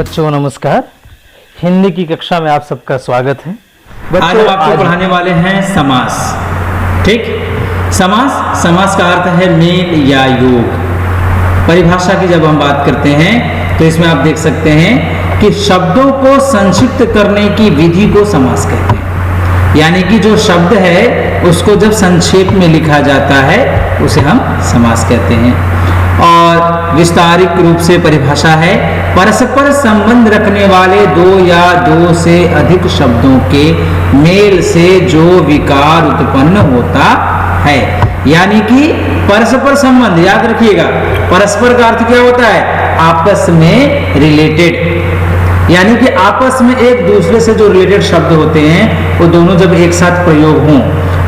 बच्चों नमस्कार। हिंदी की कक्षा में आप सबका स्वागत है। आज हम आपको पढ़ाने वाले हैं समास। ठीक, समास का अर्थ है मेल या योग। परिभाषा की जब हम बात करते हैं तो इसमें आप देख सकते हैं कि शब्दों को संक्षिप्त करने की विधि को समास कहते हैं। यानी कि जो शब्द है उसको जब संक्षेप में लिखा जाता है उसे हम समास कहते हैं। और विस्तारित रूप से परिभाषा है परस्पर संबंध रखने वाले दो या दो से अधिक शब्दों के मेल से जो विकार उत्पन्न होता है। यानी कि परस्पर संबंध, याद रखिएगा, परस्पर का अर्थ क्या होता है? आपस में रिलेटेड। यानी कि आपस में एक दूसरे से जो रिलेटेड शब्द होते हैं वो दोनों जब एक साथ प्रयोग हों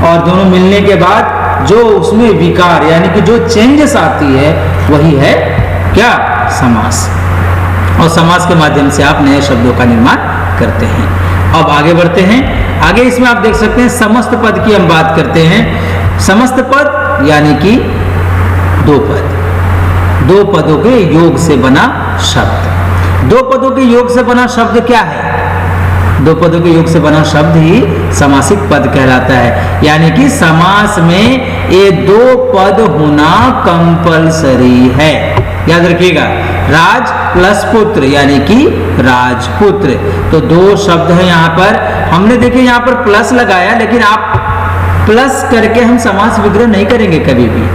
और दोनों मिलने के बाद जो उसमें विकार यानी कि जो चेंजेस आती है वही है क्या? समास। और समास के माध्यम से आप नए शब्दों का निर्माण करते हैं। अब आगे बढ़ते हैं। आगे इसमें आप देख सकते हैं समस्त पद की हम बात करते हैं। समस्त पद यानी कि दो पद, दो पदों के योग से बना शब्द। दो पदों के योग से बना शब्द क्या है? दो पदों के योग से बना शब्द ही समासिक पद कहलाता है। यानी कि समास में ये दो पद होना कंपलसरी है। याद रखिएगा, राज प्लस पुत्र यानी कि राजपुत्र। तो दो शब्द है यहाँ पर। हमने देखिए यहाँ पर प्लस लगाया, लेकिन आप प्लस करके हम समास विग्रह नहीं करेंगे कभी भी।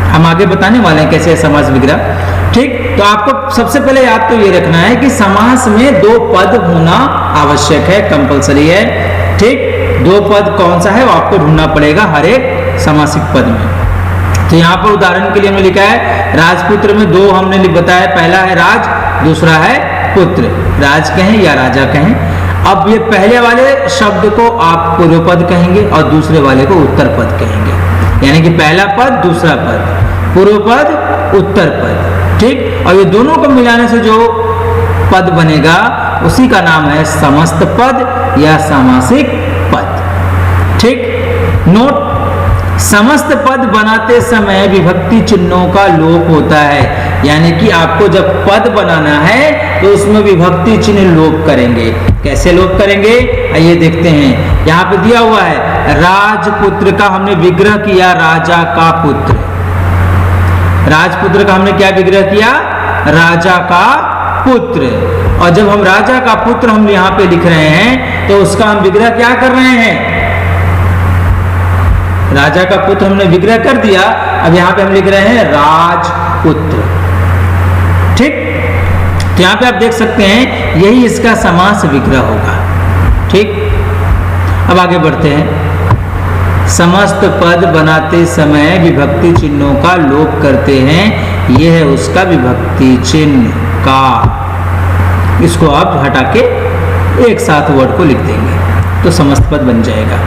हम आगे बताने वाले हैं कैसे है समास विग्रह। ठीक, तो आपको सबसे पहले याद तो ये रखना है कि समास में दो पद होना आवश्यक है, कंपलसरी है। ठीक, दो पद कौन सा है वो आपको ढूंढना पड़ेगा हर एक समासिक पद में। तो यहाँ पर उदाहरण के लिए हमने लिखा है राजपुत्र में दो हमने बताया, पहला है राज, दूसरा है पुत्र। राज कहें या राजा कहें। अब ये पहले वाले शब्द को आप पूर्व पद कहेंगे और दूसरे वाले को उत्तर पद कहेंगे। यानी कि पहला पद दूसरा पद, पूर्व पद उत्तर पद। ठीक, और ये दोनों को मिलाने से जो पद बनेगा उसी का नाम है समस्त पद या समासिक पद। ठीक, नोट, समस्त पद बनाते समय विभक्ति चिन्हों का लोप होता है। यानी कि आपको जब पद बनाना है तो उसमें विभक्ति चिन्ह लोप करेंगे। कैसे लोप करेंगे आइए देखते हैं। यहाँ पे दिया हुआ है राजपुत्र का हमने विग्रह किया राजा का पुत्र। राजपुत्र का हमने क्या विग्रह किया? राजा का पुत्र। और जब हम राजा का पुत्र हम यहाँ पे लिख रहे हैं तो उसका हम विग्रह क्या कर रहे हैं? राजा का पुत्र हमने विग्रह कर दिया, अब यहाँ पे हम लिख रहे हैं राजपुत्र। ठीक, तो यहाँ पे आप देख सकते हैं यही इसका समास विग्रह होगा। ठीक, अब आगे बढ़ते हैं। समस्त पद बनाते समय विभक्ति चिन्हों का लोप करते हैं, यह है उसका विभक्ति चिन्ह का। इसको आप हटा के एक साथ वर्ड को लिख देंगे तो समस्त पद बन जाएगा।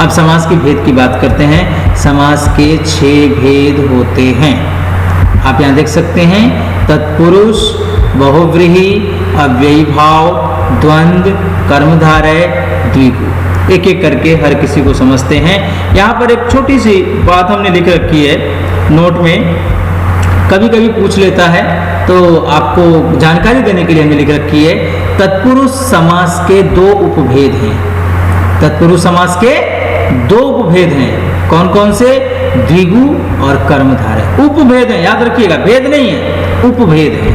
अब समास के भेद की बात करते हैं। समास के 6 भेद होते हैं। आप यहाँ देख सकते हैं तत्पुरुष, बहुव्रीहि, अव्ययीभाव, द्वंद्व, कर्मधारय, द्विगु। एक एक करके हर किसी को समझते हैं। यहाँ पर एक छोटी सी बात हमने लिख रखी है नोट में, कभी कभी पूछ लेता है तो आपको जानकारी देने के लिए हमने लिख रखी है। तत्पुरुष समास के 2 उपभेद हैं। तत्पुरुष समास के 2 उपभेद हैं। कौन कौन से? द्विगु और कर्मधारय। उपभेद है, याद रखिएगा, भेद नहीं है, उपभेद है।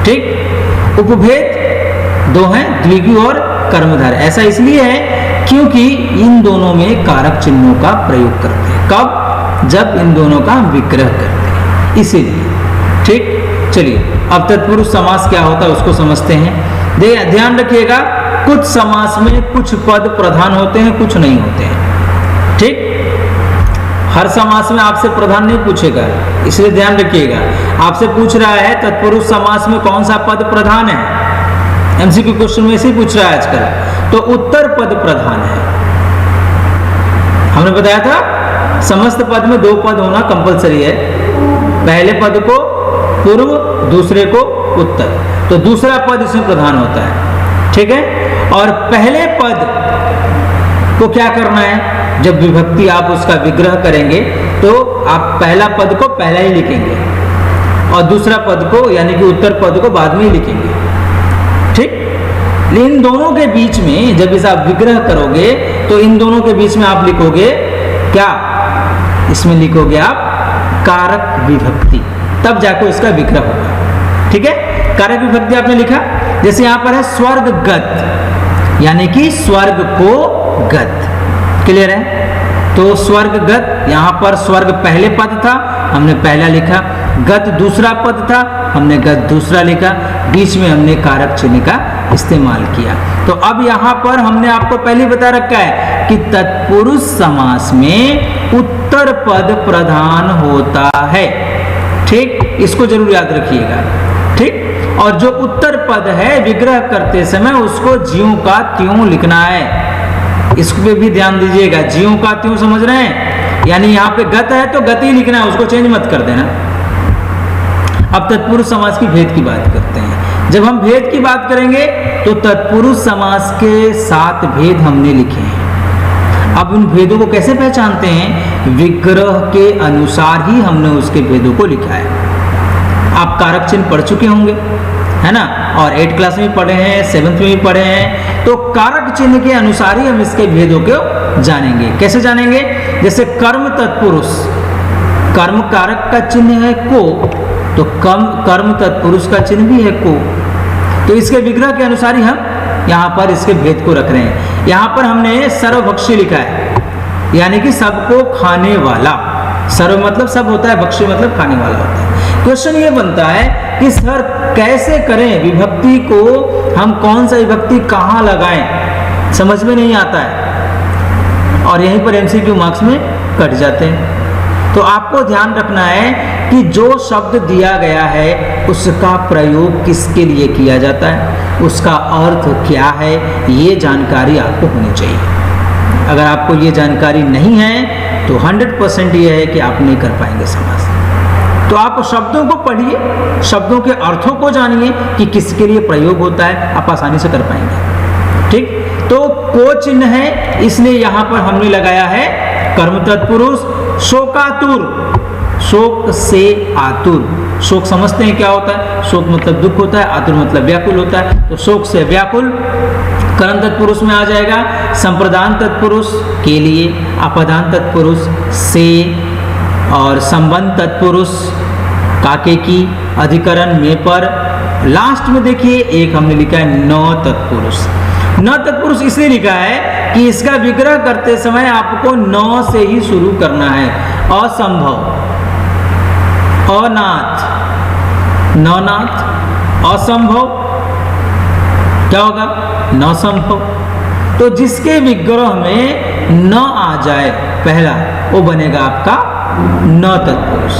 ठीक, उपभेद 2 हैं, द्विगु और कर्मधारय। ऐसा इसलिए है क्योंकि इन दोनों में कारक चिन्हों का प्रयोग करते हैं। कब? जब इन दोनों का विग्रह करते हैं, इसीलिए। ठीक, चलिए अब तत्पुरुष समास क्या होता है उसको समझते हैं। ध्यान रखिएगा, कुछ समास में कुछ पद प्रधान होते हैं, कुछ नहीं होते हैं। ठीक, हर समास में आपसे प्रधान नहीं पूछेगा, इसलिए ध्यान रखिएगा। आपसे पूछ रहा है तत्पुरुष समास में कौन सा पद प्रधान है, एमसीक्यू क्वेश्चन में से ही पूछ रहा है आजकल, तो उत्तर पद प्रधान है। हमने बताया था समस्त पद में 2 पद होना कंपलसरी है। पहले पद को पूर्व, दूसरे को उत्तर, तो दूसरा पद इसमें प्रधान होता है। ठीक है, और पहले पद को क्या करना है? जब विभक्ति आप उसका विग्रह करेंगे तो आप पहला पद को पहला ही लिखेंगे और दूसरा पद को यानी कि उत्तर पद को बाद में ही लिखेंगे। ठीक, इन दोनों के बीच में जब इसे आप विग्रह करोगे तो इन दोनों के बीच में आप लिखोगे क्या, इसमें लिखोगे आप कारक विभक्ति, तब जाकर इसका विग्रह होगा। ठीक है, कारक विभक्ति आपने लिखा, जैसे यहां पर है स्वर्गगत, यानी कि स्वर्ग को गत। क्लियर है? तो स्वर्गगत, यहां पर स्वर्ग पहले पद था, हमने पहला लिखा, गत दूसरा पद था, हमने गत दूसरा लिखा, बीच में हमने कारक चिन्ह का इस्तेमाल किया। तो अब यहां पर हमने आपको पहले बता रखा है कि तत्पुरुष समास में उत्तर पद प्रधान होता है। ठीक, इसको जरूर याद रखिएगा। ठीक, और जो उत्तर पद है विग्रह करते समय उसको ज्यों का त्यों लिखना है, इस पे भी ध्यान दीजिएगा। ज्यों का त्यों समझ रहे हैं, यानी यहाँ पे गत है तो गति लिखना है, उसको चेंज मत कर देना। अब तत्पुरुष समास की भेद की बात करते हैं। जब हम भेद की बात करेंगे तो तत्पुरुष समास के 7 भेद हमने लिखे हैं। अब उन भेदों को कैसे पहचानते हैं? विग्रह के अनुसार ही हमने उसके भेदों को लिखा है। आप कारक चिन्ह पढ़ चुके होंगे, है ना, और 8th क्लास में भी पढ़े हैं, 7th में भी पढ़े हैं। तो कारक चिन्ह के अनुसार ही हम इसके भेदों को जानेंगे। कैसे जानेंगे? जैसे कर्म तत्पुरुष, कर्म कारक का चिन्ह है को, तो कर्म तत्पुरुष का चिन्ह भी है को। तो इसके विग्रह के अनुसार ही हम यहाँ पर इसके भेद को रख रहे हैं। यहाँ पर हमने सर्वभक्षी लिखा है, यानी कि सबको खाने वाला। सर्व मतलब सब होता है, भक्षी मतलब खाने वाला होता है। क्वेश्चन ये बनता है कि सर कैसे करें, विभक्ति को हम कौन सा विभक्ति कहाँ लगाएं, समझ में नहीं आता है, और यहीं पर MCQ मार्क्स में कट जाते हैं। तो आपको ध्यान रखना है कि जो शब्द दिया गया है उसका प्रयोग किसके लिए किया जाता है, उसका अर्थ क्या है, ये जानकारी आपको होनी चाहिए। अगर आपको ये जानकारी नहीं है तो 100% ये है कि आप नहीं कर पाएंगे समास। तो आप शब्दों को पढ़िए, शब्दों के अर्थों को जानिए कि किसके लिए प्रयोग होता है, आप आसानी से कर पाएंगे। ठीक, तो को चिन्ह है, इसलिए यहां पर हमने लगाया है कर्म तत्पुरुष शोकातुर, शोक से आतुर। शोक समझते हैं क्या होता है? शोक मतलब दुख होता है, आतुर मतलब व्याकुल होता है। तो शोक से व्याकुल कर्म तत्पुरुष में आ जाएगा। संप्रदान तत्पुरुष के लिए, अपदान तत्पुरुष से, और संबंध तत्पुरुष काके की, अधिकरण में पर। लास्ट में देखिए एक हमने लिखा है न तत्पुरुष। न तत्पुरुष इसलिए लिखा है कि इसका विग्रह करते समय आपको न से ही शुरू करना है। असंभव, अनाथ, ननाथ, असंभव, क्या होगा? न संभव। तो जिसके विग्रह में न आ जाए पहला, वो बनेगा आपका न तत्पुरुष।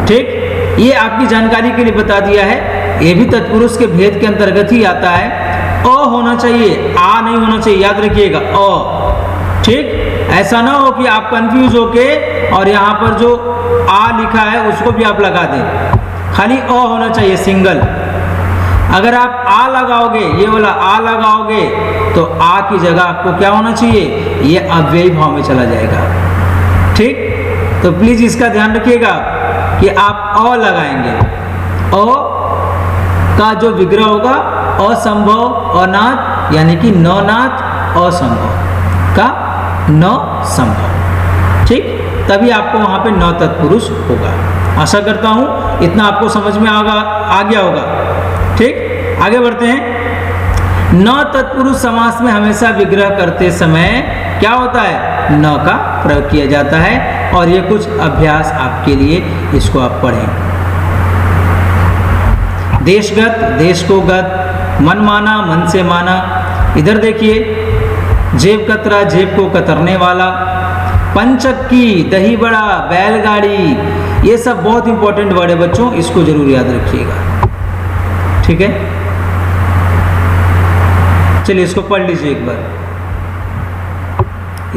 ठीक, ये आपकी जानकारी के लिए बता दिया है। ये भी तत्पुरुष के भेद के अंतर्गत ही आता है। अ होना चाहिए, आ नहीं होना चाहिए, याद रखिएगा अ। ठीक, ऐसा ना हो कि आप कंफ्यूज होके और यहाँ पर जो आ लिखा है उसको भी आप लगा दें। खाली अ होना चाहिए, सिंगल। अगर आप आ लगाओगे, ये वाला आ लगाओगे, तो आ की जगह आपको क्या होना चाहिए? ये अव्ययी भाव में चला जाएगा। ठीक, तो प्लीज इसका ध्यान रखिएगा कि आप अ लगाएंगे। अ का जो विग्रह होगा असंभव, अनाथ, यानी कि ननाथ, असंभव का न संभव। ठीक, तभी आपको वहां पे न तत्पुरुष होगा। आशा करता हूं इतना आपको समझ में आ गया होगा। ठीक, आगे बढ़ते हैं। न तत्पुरुष समास में हमेशा विग्रह करते समय क्या होता है? न का प्रयोग किया जाता है। और ये कुछ अभ्यास आपके लिए, इसको आप पढ़ें। देशगत, देश को गत, मन माना, मन से माना। इधर देखिए, जेब कतरा, जेब को कतरने वाला, पंचक्की, दही बड़ा, बैलगाड़ी, ये सब बहुत इंपॉर्टेंट वर्ड है बच्चों, इसको जरूर याद रखिएगा। ठीक है, चलिए इसको पढ़ लीजिए एक बार,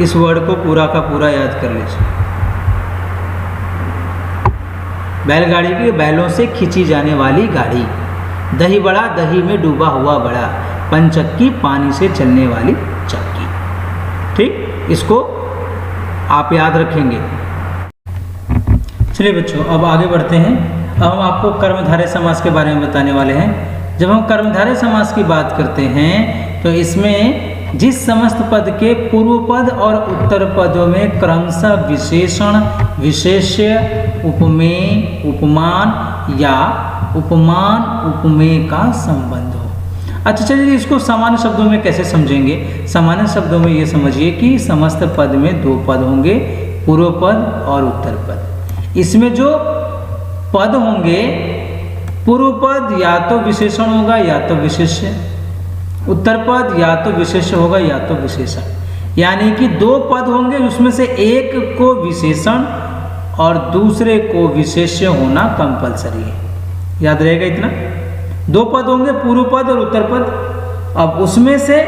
इस वर्ड को पूरा का पूरा याद कर लीजिए। बैलगाड़ी की, बैलों से खींची जाने वाली गाड़ी। दही बड़ा, दही में डूबा हुआ बड़ा। पंचक्की, पानी से चलने वाली चक्की। ठीक, इसको आप याद रखेंगे। चलिए बच्चों, अब आगे बढ़ते हैं। अब हम आपको कर्मधारय समास के बारे में बताने वाले हैं। जब हम कर्मधारय समास की बात करते हैं तो इसमें जिस समस्त पद के पूर्व पद और उत्तर पदों में क्रमशः विशेषण, विशेष्य, उपमेय, उपमान या उपमान उपमेय का संबंध हो। अच्छा चलिए इसको सामान्य शब्दों में कैसे समझेंगे। सामान्य शब्दों में ये समझिए कि समस्त पद में दो पद होंगे, पूर्व पद और उत्तर पद। इसमें जो पद होंगे, पूर्व पद या तो विशेषण होगा या तो विशेष्य, उत्तर पद या तो विशेष्य होगा या तो विशेषण। यानी कि दो पद होंगे उसमें से एक को विशेषण और दूसरे को विशेष्य होना कंपलसरी है। याद रहेगा इतना। दो पद होंगे, पूर्व पद और उत्तर पद। अब उसमें से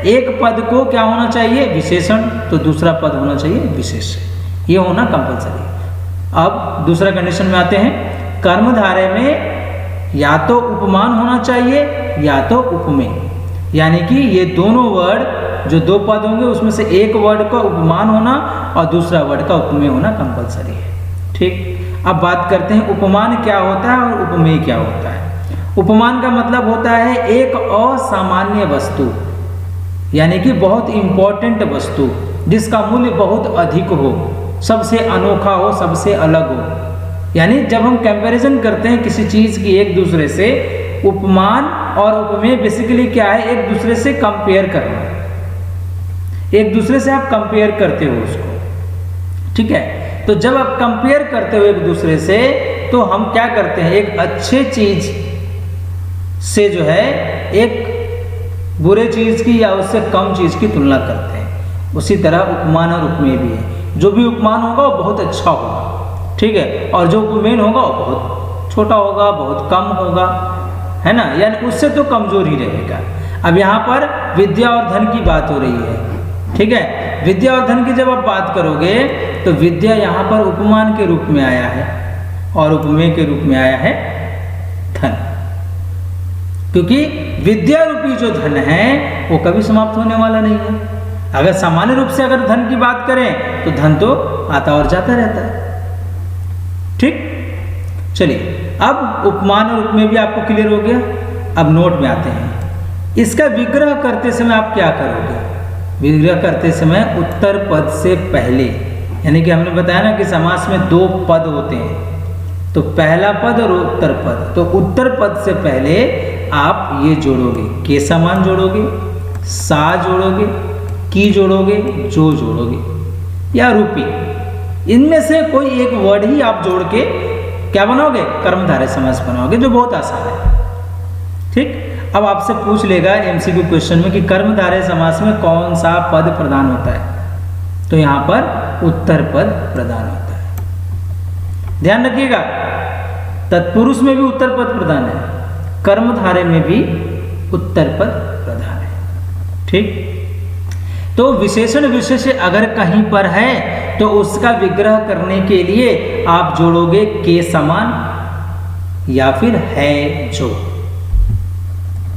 एक पद को क्या होना चाहिए, विशेषण, तो दूसरा पद होना चाहिए विशेष्य। ये होना कंपलसरी है। अब दूसरा कंडीशन में आते हैं। कर्मधारय में या तो उपमान होना चाहिए या तो उपमेय। यानी कि ये दोनों वर्ड जो दो पद होंगे उसमें से एक वर्ड का उपमान होना और दूसरा वर्ड का उपमेय होना कंपलसरी है। ठीक, अब बात करते हैं उपमान क्या होता है और उपमेय क्या होता है। उपमान का मतलब होता है एक असामान्य वस्तु, यानी कि बहुत इंपॉर्टेंट वस्तु जिसका मूल्य बहुत अधिक हो, सबसे अनोखा हो, सबसे अलग हो। यानी जब हम कंपैरिजन करते हैं किसी चीज की एक दूसरे से, उपमान और उपमेय बेसिकली क्या है, एक दूसरे से कंपेयर करना। एक दूसरे से आप कंपेयर करते हो उसको, ठीक है। तो जब आप कंपेयर करते हो एक दूसरे से तो हम क्या करते हैं, एक अच्छे चीज से जो है एक बुरे चीज की या उससे कम चीज की तुलना करते हैं। उसी तरह उपमान और उपमेय भी है। जो भी उपमान होगा वो बहुत अच्छा होगा, ठीक है, और जो उपमेय होगा वो बहुत छोटा होगा, बहुत कम होगा, है ना, यानी उससे तो कमजोर ही रहेगा। अब यहाँ पर विद्या और धन की बात हो रही है, ठीक है। विद्या और धन की जब आप बात करोगे तो विद्या यहाँ पर उपमान के रूप में आया है और उपमेय के रूप में आया है धन, क्योंकि विद्या रूपी जो धन है वो कभी समाप्त होने वाला नहीं है। अगर सामान्य रूप से अगर धन की बात करें तो धन तो आता और जाता रहता है, ठीक। चलिए अब उपमान और उपमेय भी आपको क्लियर हो गया। अब नोट में आते हैं। इसका विग्रह करते समय आप क्या करोगे। विग्रह करते समय उत्तर पद से पहले, यानी कि हमने बताया ना कि समास में दो पद होते हैं, तो पहला पद और उत्तर पद। तो उत्तर पद से पहले आप ये जोड़ोगे, के समान जोड़ोगे, सा जोड़ोगे, की जोड़ोगे, जो जोड़ोगे या रूपी। इनमें से कोई एक वर्ड ही आप जोड़ के क्या बनाओगे, कर्मधारय समास बनाओगे, जो बहुत आसान है, ठीक। अब आपसे पूछ लेगा एमसीक्यू क्वेश्चन में कि कर्मधारय समास में कौन सा पद प्रधान होता है, तो यहां पर उत्तर पद प्रधान होता है। ध्यान रखिएगा, तत्पुरुष में भी उत्तर पद प्रधान है, कर्मधारय में भी उत्तर पद प्रधान है, ठीक। तो विशेषण विशेष्य अगर कहीं पर है तो उसका विग्रह करने के लिए आप जोड़ोगे के समान या फिर है जो,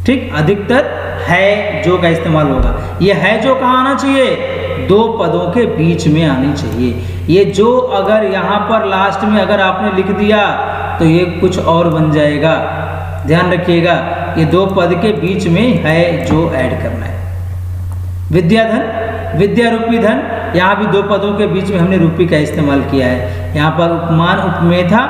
ठीक। अधिकतर है जो का इस्तेमाल होगा। ये है जो कहाँ आना चाहिए, दो पदों के बीच में आनी चाहिए। ये जो अगर यहाँ पर लास्ट में अगर आपने लिख दिया तो ये कुछ और बन जाएगा। ध्यान रखिएगा, ये दो पद के बीच में है जो ऐड करना है। विद्याधन, विद्या रूपी धन, यहाँ भी दो पदों के बीच में हमने रूपी का इस्तेमाल किया है। यहाँ पर उपमान उपमेय था,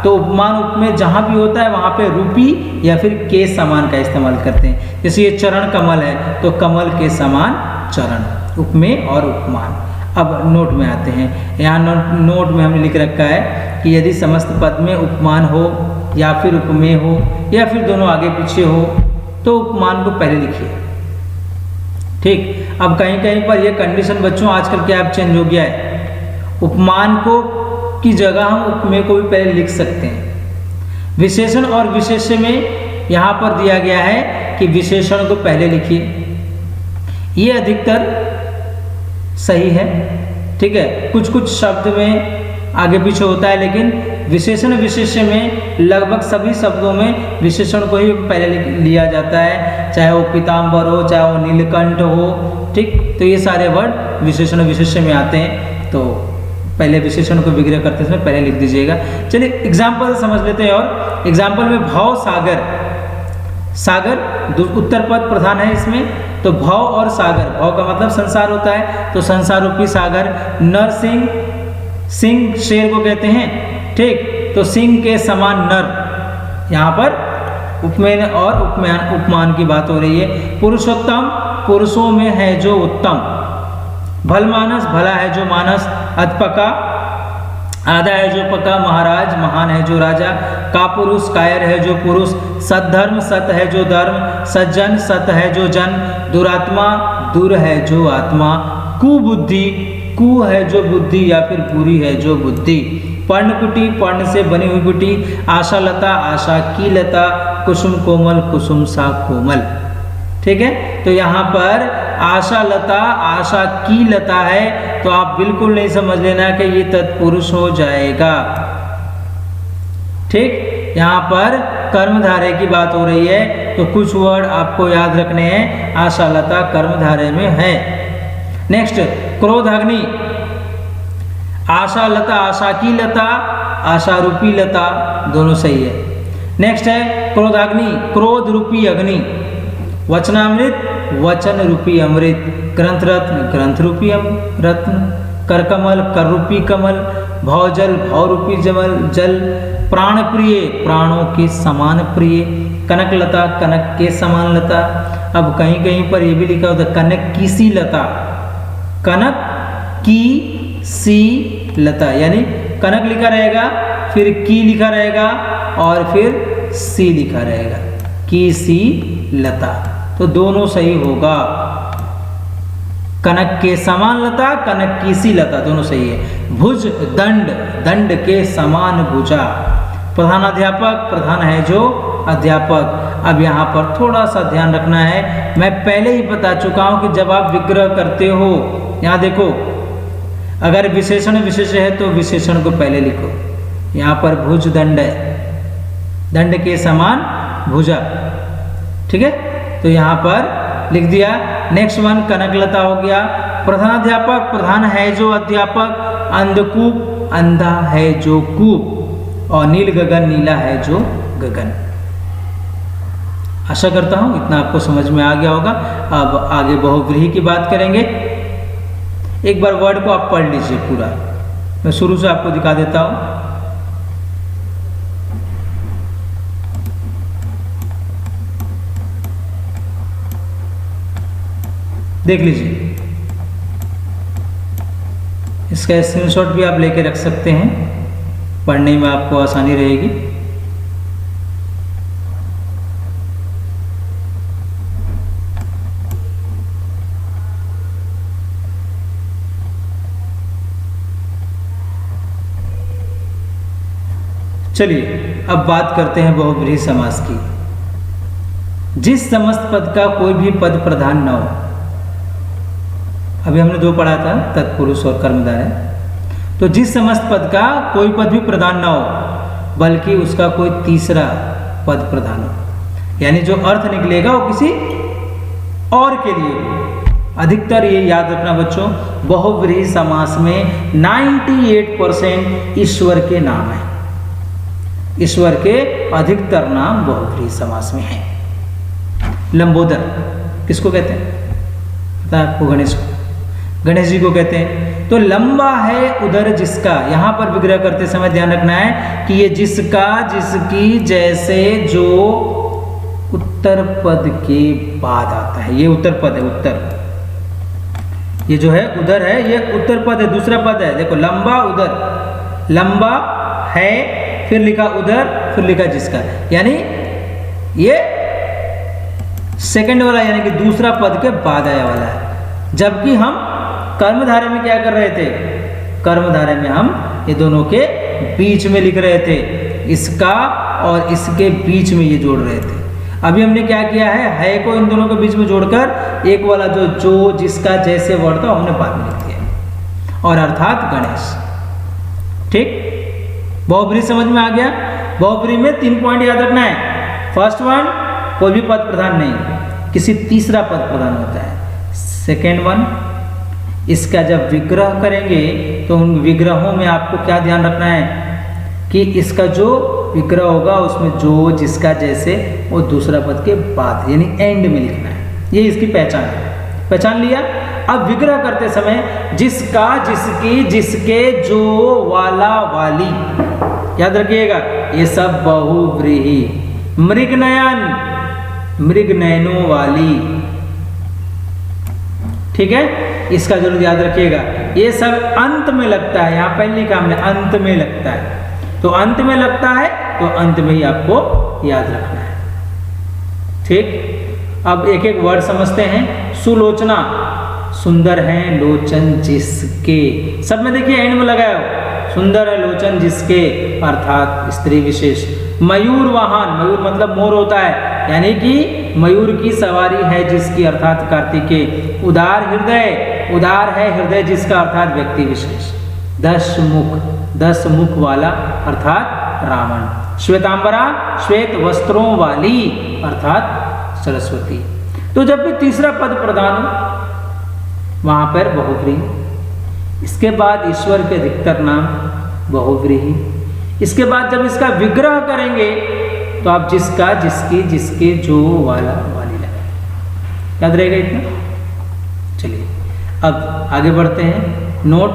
तो उपमान उपमेय जहाँ भी होता है वहाँ पे रूपी या फिर के समान का इस्तेमाल करते हैं। जैसे ये चरण कमल है तो कमल के समान चरण, उपमेय और उपमान। अब नोट में आते हैं। यहाँ नोट में हमने लिख रखा है कि यदि समस्त पद में उपमान हो या फिर उपमेय हो या फिर दोनों आगे पीछे हो तो उपमान को पहले लिखिए, ठीक। अब कहीं कहीं पर यह कंडीशन बच्चों आजकल क्या चेंज हो गया है, उपमान को की जगह हम उपमेय को भी पहले लिख सकते हैं। विशेषण और विशेष्य में यहाँ पर दिया गया है कि विशेषण को पहले लिखिए, ये अधिकतर सही है, ठीक है। कुछ कुछ शब्द में आगे पीछे होता है, लेकिन विशेषण विशेष्य में लगभग सभी शब्दों में विशेषण को ही पहले लिया जाता है, चाहे वो पीताम्बर हो, चाहे वो नीलकंठ हो, ठीक। तो ये सारे वर्ड विशेषण विशेष्य में आते हैं, तो पहले विशेषण को विग्रह करते समय पहले लिख दीजिएगा। चलिए एग्जाम्पल समझ लेते हैं। और एग्जाम्पल में भाव सागर, सागर उत्तर पद प्रधान है इसमें, तो भव और सागर, भव का मतलब संसार होता है, तो संसार रूपी सागर। नरसिंह, सिंह शेर को कहते हैं, ठीक, तो सिंह के समान नर, यहाँ पर उपमेय और उपमान की बात हो रही है। पुरुषोत्तम, पुरुषों में है जो उत्तम। भलमानस, भला है जो मानस। अधपका, आधा है जो पका। महाराज, महान है जो राजा। कापुरुष, कायर है जो पुरुष। सद्धर्म, सत है जो धर्म। सज्जन, सत है जो जन। दुरात्मा, दूर है जो आत्मा। कुबुद्धि, कु है जो बुद्धि या फिर बुरी है जो बुद्धि। पर्णकुटी, पर्ण से बनी हुई कुटी। आशा लता, आशा की लता। कुसुम कोमल, कुसुम सा कोमल, ठीक है। तो यहाँ पर आशा लता, आशा की लता है, तो आप बिल्कुल नहीं समझ लेना कि ये तत्पुरुष हो जाएगा, ठीक। यहाँ पर कर्मधारय की बात हो रही है, तो कुछ वर्ड आपको याद रखने हैं। आशा लता कर्मधारय में है। नेक्स्ट, क्रोधाग्नि। आशा लता, आशा की लता, आशा रूपी लता, दोनों सही है। नेक्स्ट है क्रोधाग्नि, क्रोध रूपी अग्नि। वचनामृत, वचन रूपी अमृत। ग्रंथ रत्न, ग्रंथ रूपी रत्न। करकमल, कर रूपी कमल। भवजल, भव रूपी जल। प्राण प्रिय, प्राणों के समान प्रिय। कनक लता, कनक के समान लता। अब कहीं कहीं पर यह भी लिखा होता है कनक की सी लता, कनक की सी लता, यानी कनक लिखा रहेगा, फिर की लिखा रहेगा और फिर सी लिखा रहेगा, की सी लता, तो दोनों सही होगा। कनक के समान लता, कनक की सी लता, दोनों सही है। भुज, दंड, दंड के समान भुजा। प्रधानाध्यापक, प्रधान है जो अध्यापक। अब यहाँ पर थोड़ा सा ध्यान रखना है, मैं पहले ही बता चुका हूं कि जब आप विग्रह करते हो, यहाँ देखो, अगर विशेषण विशेष है तो विशेषण को पहले लिखो। यहाँ पर भुज दंड है, दंड के समान भुजा, ठीक है, तो यहाँ पर लिख दिया। नेक्स्ट वन कनकलता हो गया। प्रधानाध्यापक, प्रधान है जो अध्यापक। अंधकूप, अंधा है जो कूप। और नील गगन, नीला है जो गगन। आशा करता हूं इतना आपको समझ में आ गया होगा। अब आगे बहुव्रीहि की बात करेंगे। एक बार वर्ड को आप पढ़ लीजिए पूरा, मैं शुरू से आपको दिखा देता हूं। देख लीजिए, इसका स्क्रीनशॉट भी आप लेके रख सकते हैं, पढ़ने में आपको आसानी रहेगी। चलिए अब बात करते हैं बहुव्रीहि समास की। जिस समस्त पद का कोई भी पद प्रधान न हो, अभी हमने दो पढ़ा था, तत्पुरुष और कर्मधारय, तो जिस समस्त पद का कोई पद भी प्रधान न हो बल्कि उसका कोई तीसरा पद प्रधान हो, यानी जो अर्थ निकलेगा वो किसी और के लिए हो। अधिकतर ये याद रखना बच्चों, बहुव्रीहि समास में 98% ईश्वर के नाम है। ईश्वर के अधिकतर नाम बहुव्रीहि समास में है। लंबोदर किसको कहते हैं पता है आपको? गणेश को, गणेश जी को कहते हैं। तो लंबा है उदर जिसका, यहां पर विग्रह करते समय ध्यान रखना है कि ये जिसका, जिसकी, जैसे, जो उत्तर पद के बाद आता है, ये उत्तर पद है। उत्तर, ये जो है उदर है, ये उत्तर पद है, दूसरा पद है। देखो लंबा उदर, लंबा है, फिर लिखा उधर, फिर लिखा जिसका, यानी ये सेकंड वाला, यानी कि दूसरा पद के बाद आया वाला है। जबकि हम कर्मधारय में क्या कर रहे थे? कर्मधारय में हम ये दोनों के बीच में लिख रहे थे, इसका और इसके बीच में ये जोड़ रहे थे। अभी हमने क्या किया है को इन दोनों के बीच में जोड़कर एक वाला जो जिसका, जैसे वर्ड था हमने बाद में लिख दिया, और अर्थात गणेश। ठीक, बहुव्रीहि समझ में आ गया। बहुव्रीहि में 3 पॉइंट याद रखना है। फर्स्ट वन, कोई भी पद प्रधान नहीं, किसी तीसरा पद प्रधान होता है। सेकेंड वन, इसका जब विग्रह करेंगे तो उन विग्रहों में आपको क्या ध्यान रखना है कि इसका जो विग्रह होगा उसमें जो, जिसका, जैसे वो दूसरा पद के बाद यानी एंड में लिखना है। ये इसकी पहचान है। पहचान लिया। अब विग्रह करते समय जिसका, जिसकी, जिसके, जो, वाला, वाली, याद रखिएगा ये सब बहुव्रीहि। मृगनयन, मृग नयनों वाली, ठीक है, इसका जरूर याद रखिएगा। ये सब अंत में लगता है, यहाँ पहले लिखा हमने अंत में लगता है, तो अंत में लगता है तो अंत में ही आपको याद रखना है। ठीक, अब एक एक वर्ड समझते हैं। सुलोचना, सुंदर है लोचन जिसके, सब में देखिए एंड में लगाया हो, सुंदर है लोचन जिसके अर्थात स्त्री विशेष। मयूर वाहन, मयूर मतलब मोर होता है, यानी कि मयूर की सवारी है जिसकी अर्थात कार्तिकेय। उदार हृदय, उदार है हृदय जिसका अर्थात व्यक्ति विशेष। 10 मुख, 10 मुख वाला अर्थात रावण। श्वेतांबरा, श्वेत वस्त्रों वाली अर्थात सरस्वती। तो जब भी तीसरा पद प्रधान हो वहां पर बहुव्रीहि। इसके बाद ईश्वर के अधिकतर नाम बहुव्रीहि। इसके बाद जब इसका विग्रह करेंगे तो आप जिसका, जिसकी, जिसके, जो, वाला, वाली लगाए। याद रहेगा इतना। चलिए अब आगे बढ़ते हैं। नोट,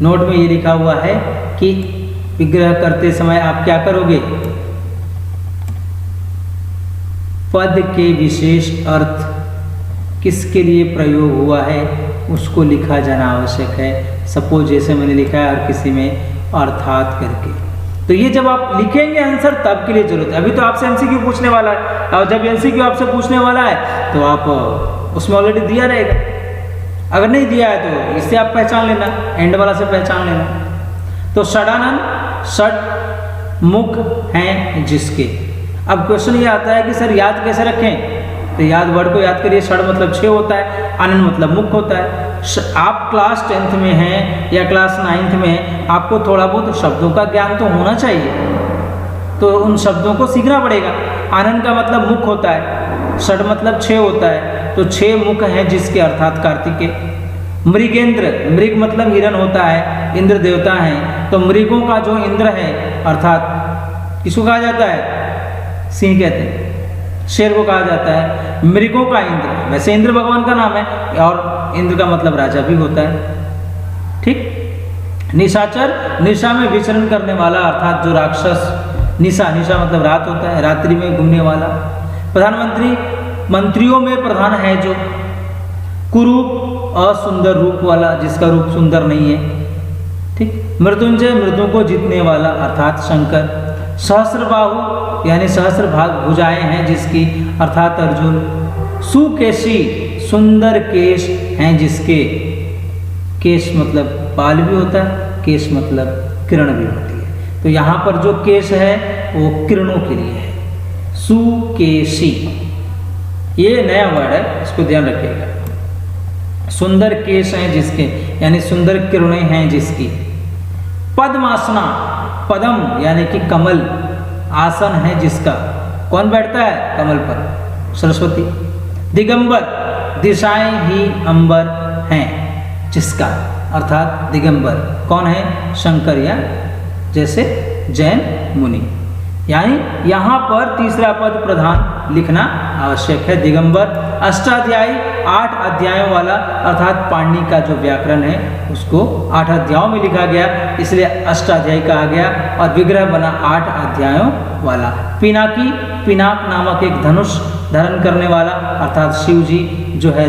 नोट में ये लिखा हुआ है कि विग्रह करते समय आप क्या करोगे, पद के विशेष अर्थ किसके लिए प्रयोग हुआ है उसको लिखा जाना आवश्यक है। सपोज जैसे मैंने लिखा है हर किसी में अर्थात करके, तो ये जब आप लिखेंगे आंसर तब के लिए जरूरत है। अभी तो आपसे एमसीक्यू पूछने वाला है, और जब एमसीक्यू आपसे पूछने वाला है तो आप उसमें ऑलरेडी दिया रहेगा। अगर नहीं दिया है तो इससे आप पहचान लेना, एंड वाला से पहचान लेना। तो षडानन, षड मुख हैं जिसके। अब क्वेश्चन ये आता है कि सर याद कैसे रखें, तो याद वर्ड को याद करिए। षड मतलब 6 होता है, आनंद मतलब मुख होता है। आप क्लास 10th में हैं या क्लास 9th में, आपको थोड़ा बहुत शब्दों का ज्ञान तो होना चाहिए, तो उन शब्दों को सीखना पड़ेगा। आनंद का मतलब मुख होता है, षड मतलब 6 होता है, तो 6 मुख हैं जिसके अर्थात कार्तिकेय। मृगेंद्र, मृग मतलब हिरण होता है, इंद्र देवता हैं, तो मृगों का जो इंद्र है अर्थात किसको कहा जाता है, सिंह कहते हैं, शेर को कहा जाता है। मृगों का इंद्र, वैसे इंद्र भगवान का नाम है और इंद्र का मतलब राजा भी होता है। ठीक। निशाचर, निशा में विचरण करने वाला अर्थात जो राक्षस, निशा, निशा मतलब रात होता है, रात्रि में घूमने वाला। प्रधानमंत्री, मंत्रियों में प्रधान है जो। कुरूप, असुंदर रूप वाला जिसका रूप सुंदर नहीं है। ठीक। मृत्युंजय, मृत्यु को जीतने वाला अर्थात शंकर। सहस्रबाहु यानी सहस्र भाग भुजाएं हैं जिसकी अर्थात अर्जुन। सुकेशी, सुंदर केश हैं जिसके। केश मतलब बाल भी होता है, केश मतलब किरण भी होती है, तो यहाँ पर जो केश है वो किरणों के लिए है। सुकेशी, ये नया वर्ड है, इसको ध्यान रखिएगा। सुंदर केश हैं जिसके यानी सुंदर किरणें हैं जिसकी। पद्मासना, पद्म यानी कि कमल, आसन है जिसका। कौन बैठता है कमल पर, सरस्वती। दिगंबर, दिशाएं ही अंबर हैं जिसका अर्थात दिगंबर कौन है, शंकर या जैसे जैन मुनि। यानी यहाँ पर तीसरा पद प्रधान लिखना आवश्यक है, दिगंबर। अष्टाध्यायी, 8 अध्यायों वाला अर्थात पाणिनि का जो व्याकरण है उसको 8 अध्यायों में लिखा गया, इसलिए अष्टाध्यायी कहा गया और विग्रह बना 8 अध्यायों वाला। पिनाकी, पिनाक नामक एक धनुष धारण करने वाला अर्थात शिव जी जो है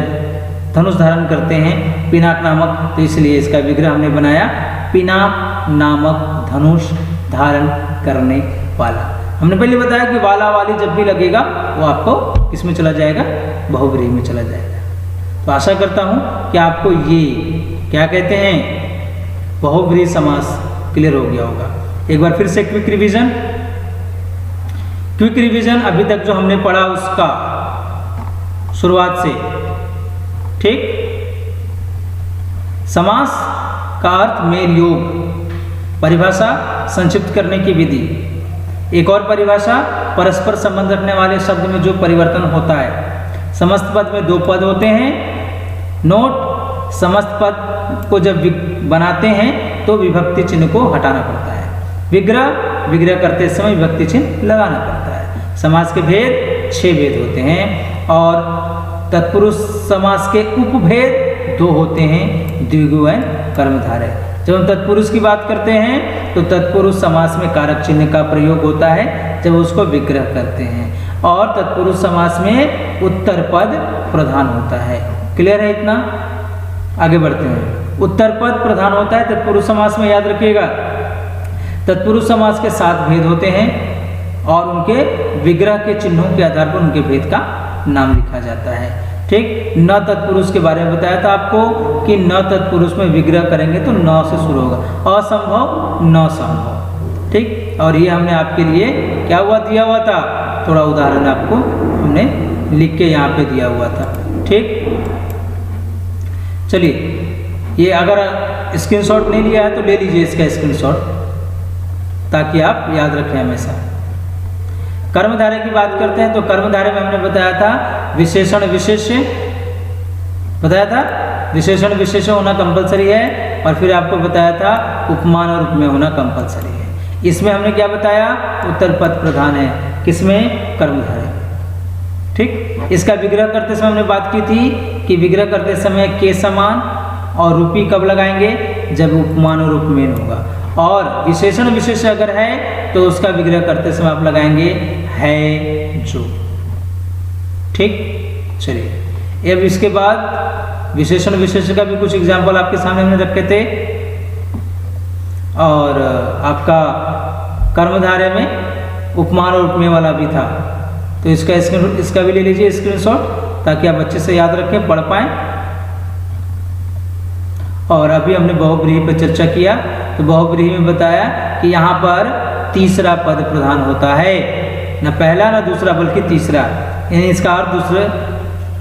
धनुष धारण करते हैं पिनाक नामक, तो इसलिए इसका विग्रह हमने बनाया पिनाक नामक धनुष धारण करने वाला। हमने पहले बताया कि वाला वाली जब भी लगेगा वो आपको किस में चला जाएगा, बहुव्रीहि में चला जाएगा। तो आशा करता हूँ कि आपको ये क्या कहते हैं बहुव्रीहि समास क्लियर हो गया होगा। एक बार फिर से क्विक रिवीजन। क्विक रिवीजन अभी तक जो हमने पढ़ा उसका शुरुआत से, ठीक। समास का अर्थ मेल योग, परिभाषा संक्षिप्त करने की विधि। एक और परिभाषा, परस्पर संबंध रखने वाले शब्द में जो परिवर्तन होता है। समस्त पद में 2 पद होते हैं। नोट, समस्त पद को जब बनाते हैं तो विभक्ति चिन्ह को हटाना पड़ता है। विग्रह, विग्रह करते समय विभक्ति चिन्ह लगाना पड़ता है। समास के भेद 6 भेद होते हैं और तत्पुरुष समास के उपभेद 2 होते हैं, द्विगु एवं कर्मधारय। जब हम तत्पुरुष की बात करते हैं तो तत्पुरुष समास में कारक चिन्ह का प्रयोग होता है जब उसको विग्रह करते हैं, और तत्पुरुष समास में उत्तर पद प्रधान होता है। क्लियर है इतना? आगे बढ़ते हैं। उत्तर पद प्रधान होता है तत्पुरुष समास में, याद रखिएगा। तत्पुरुष समास के 7 भेद होते हैं और उनके विग्रह के चिन्हों के आधार पर उनके भेद का नाम लिखा जाता है। ठीक, न तत्पुरुष के बारे में बताया था आपको कि न तत्पुरुष में विग्रह करेंगे तो न से शुरू होगा, असंभव न संभव। ठीक, और ये हमने आपके लिए क्या हुआ दिया हुआ था, थोड़ा उदाहरण आपको हमने लिख के यहाँ पे दिया हुआ था। ठीक, चलिए ये अगर स्क्रीनशॉट नहीं लिया है तो ले लीजिए इसका स्क्रीनशॉट ताकि आप याद रखें हमेशा। कर्मधारय की बात करते हैं तो कर्मधारय में हमने बताया था विशेषण विशेष्य, बताया था विशेषण विशेष्य होना कंपलसरी है, और फिर आपको बताया था उपमान और उपमेय होना कंपलसरी है। इसमें हमने क्या बताया, उत्तर पद प्रधान है, किसमें, कर्मधारय। ठीक, इसका विग्रह करते समय हमने बात की थी कि विग्रह करते समय के समान और रूपी कब लगाएंगे, जब उपमान और उपमेय होगा, और विशेषण विशेष्य अगर है तो उसका विग्रह करते समय आप लगाएंगे है जो। ठीक, चलिए अब इसके बाद विशेषण विशेष्य का भी कुछ एग्जाम्पल आपके सामने हमने रखे थे, और आपका कर्मधारय में उपमान और उपमेय वाला भी था, तो इसका भी ले लीजिए स्क्रीनशॉट ताकि आप अच्छे से याद रखें, पढ़ पाएं। और अभी हमने बहुव्रीहि पर चर्चा किया, तो बहुव्रीहि में बताया कि यहाँ पर तीसरा पद प्रधान होता है, न पहला न दूसरा बल्कि तीसरा, यानी इसका अर्थ दूसरे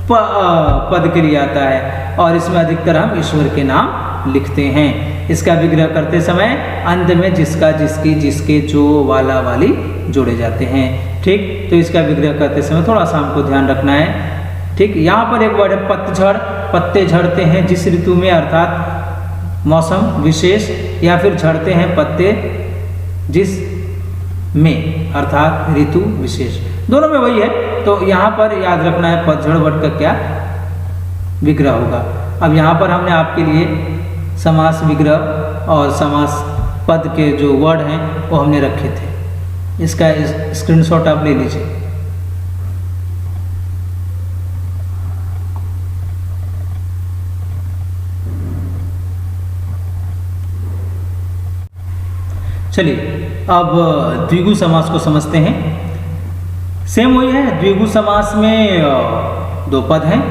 पद के लिए आता है, और इसमें अधिकतर हम ईश्वर के नाम लिखते हैं। इसका विग्रह करते समय अंत में जिसका, जिसकी, जिसके, जो, वाला, वाली जोड़े जाते हैं। ठीक, तो इसका विग्रह करते समय थोड़ा सा हमको ध्यान रखना है। ठीक, यहाँ पर एक वर्ड है पतझड़, पत्ते झड़ते हैं जिस ऋतु में, अर्थात मौसम विशेष, या फिर झड़ते हैं पत्ते जिस में, अर्थात ऋतु विशेष, दोनों में वही है। तो यहाँ पर याद रखना है पतझड़ वर्ड का क्या विग्रह होगा। अब यहाँ पर हमने आपके लिए समास विग्रह और समास पद के जो वर्ड हैं वो हमने रखे थे, इसका स्क्रीनशॉट आप ले लीजिए। चलिए अब द्विगु समास को समझते हैं। सेम वही है, द्विगु समास में 2 पद हैं।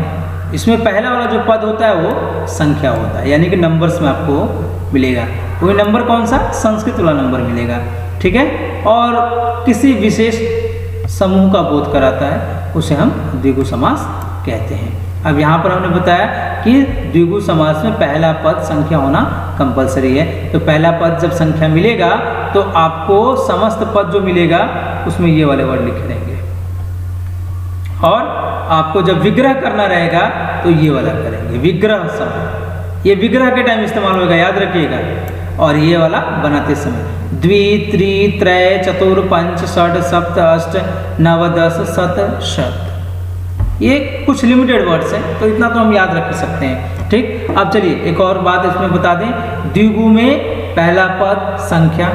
इसमें पहला वाला जो पद होता है वो संख्या होता है, यानी कि नंबर्स में आपको मिलेगा। वही नंबर कौन सा, संस्कृत वाला नंबर मिलेगा। ठीक है, और किसी विशेष समूह का बोध कराता है, उसे हम द्विगु समास कहते हैं। अब यहाँ पर हमने बताया कि द्विगु समास में पहला पद संख्या होना कंपलसरी है, तो पहला पद जब संख्या मिलेगा तो आपको समस्त पद जो मिलेगा उसमें ये वाले वर्ड लिखे रहेंगे, और आपको जब विग्रह करना रहेगा तो ये वाला करेंगे, विग्रह समय। ये विग्रह के टाइम इस्तेमाल होगा, याद रखिएगा। और ये वाला बनाते समय द्वि, त्रि, त्रय, चतुर, पंच, षड, सप्त, अष्ट, नव, 10, शत, शत, ये कुछ लिमिटेड वर्ड्स हैं, तो इतना तो हम याद रख सकते हैं। ठीक, अब चलिए एक और बात इसमें बता दें, द्विगु में पहला पद संख्या,